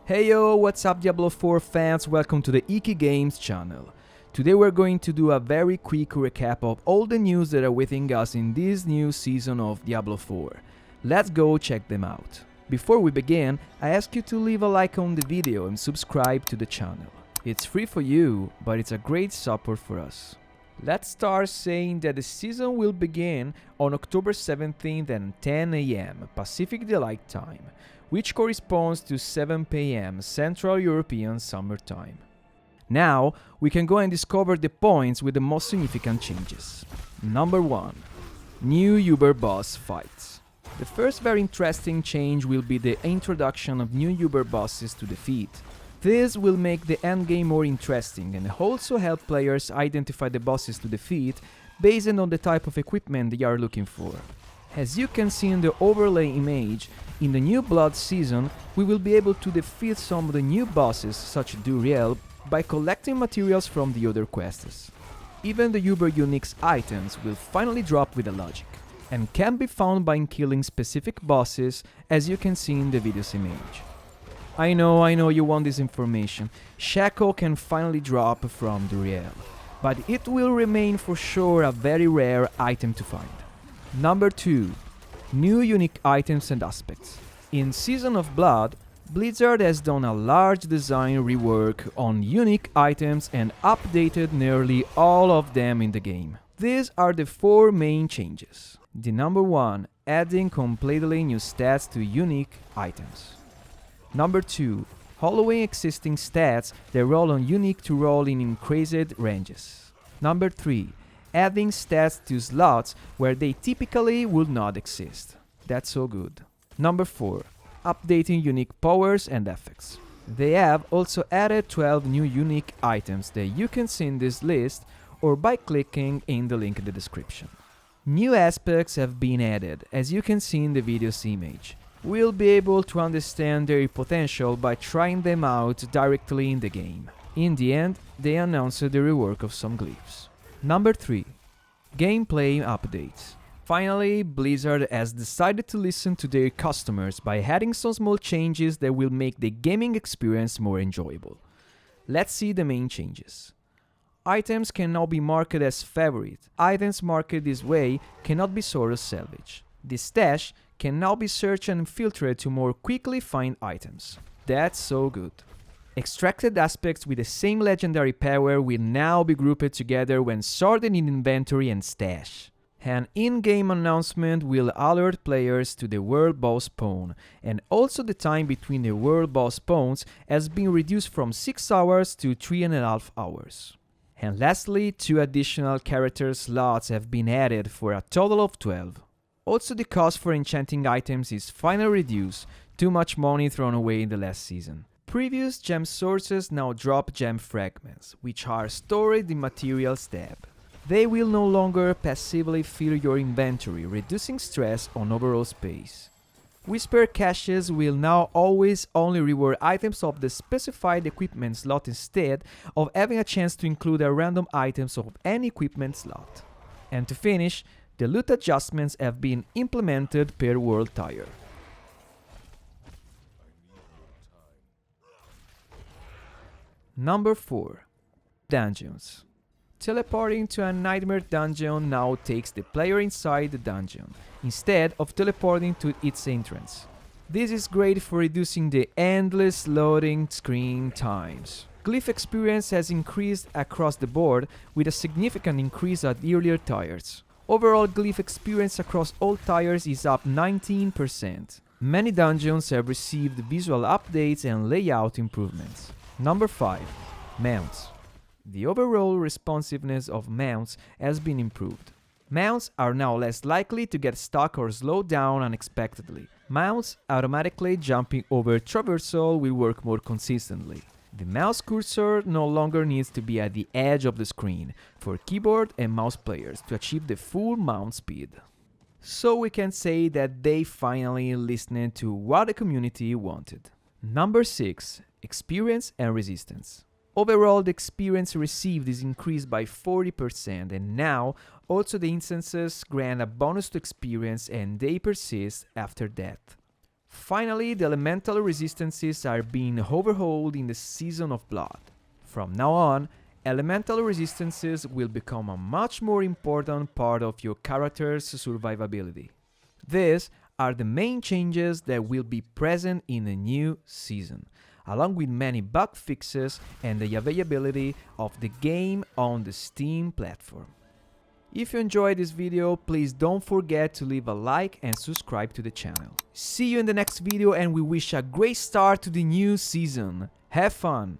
Hey yo, what's up Diablo 4 fans, welcome to the Iki Games channel. Today we're going to do a very quick recap of all the news that are waiting us in this new season of Diablo 4. Let's go check them out. Before we begin, I ask you to leave a like on the video and subscribe to the channel. It's free for you, but it's a great support for us. Let's start saying that the season will begin on October 17th at 10 AM Pacific Daylight Time, which corresponds to 7 PM Central European Summer Time. Now, we can go and discover the points with the most significant changes. Number 1. New Uber boss fights. The first very interesting change will be the introduction of new Uber bosses to defeat. This will make the endgame more interesting and also help players identify the bosses to defeat based on the type of equipment they are looking for. As you can see in the overlay image, in the new Blood season, we will be able to defeat some of the new bosses such as Duriel by collecting materials from the other quests. Even the Uber Unique items will finally drop with a logic, and can be found by killing specific bosses, as you can see in the video's image. I know you want this information. Shackle can finally drop from Duriel, but it will remain for sure a very rare item to find. Number 2. New unique items and aspects. In Season of Blood, Blizzard has done a large design rework on unique items and updated nearly all of them in the game. These are the 4 main changes. The number 1, adding completely new stats to unique items. Number 2, hollowing existing stats that roll on unique to roll in increased ranges. Number 3, adding stats to slots where they typically would not exist. That's so good. Number 4, updating unique powers and effects. They have also added 12 new unique items that you can see in this list or by clicking in the link in the description. New aspects have been added, as you can see in the video's image. We'll be able to understand their potential by trying them out directly in the game. In the end, they announced the rework of some glyphs. Number 3. Gameplay updates. Finally, Blizzard has decided to listen to their customers by adding some small changes that will make the gaming experience more enjoyable. Let's see the main changes. Items can now be marked as favorite. Items marked this way cannot be sold as salvage. The stash can now be searched and filtered to more quickly find items. That's so good. Extracted aspects with the same legendary power will now be grouped together when sorted in inventory and stash. An in-game announcement will alert players to the world boss spawn, and also the time between the world boss spawns has been reduced from 6 hours to 3.5 hours. And lastly, 2 additional character slots have been added for a total of 12. Also, the cost for enchanting items is finally reduced, too much money thrown away in the last season. Previous gem sources now drop gem fragments, which are stored in materials tab. They will no longer passively fill your inventory, reducing stress on overall space. Whisper caches will now always only reward items of the specified equipment slot instead of having a chance to include a random items of any equipment slot. And to finish, the loot adjustments have been implemented per world tier. Number 4. Dungeons. Teleporting to a nightmare dungeon now takes the player inside the dungeon, instead of teleporting to its entrance. This is great for reducing the endless loading screen times. Glyph experience has increased across the board, with a significant increase at earlier tiers. Overall glyph experience across all tiers is up 19%. Many dungeons have received visual updates and layout improvements. Number 5. Mounts. The overall responsiveness of mounts has been improved. Mounts are now less likely to get stuck or slowed down unexpectedly. Mounts automatically jumping over traversal will work more consistently. The mouse cursor no longer needs to be at the edge of the screen for keyboard and mouse players to achieve the full mount speed. So we can say that they finally listened to what the community wanted. Number 6. Experience and resistance. Overall, the experience received is increased by 40%, and now also the incenses grant a bonus to experience and they persist after death. Finally, the elemental resistances are being overhauled in the Season of Blood. From now on, elemental resistances will become a much more important part of your character's survivability. These are the main changes that will be present in the new season, along with many bug fixes and the availability of the game on the Steam platform. If you enjoyed this video, please don't forget to leave a like and subscribe to the channel. See you in the next video, and we wish a great start to the new season. Have fun!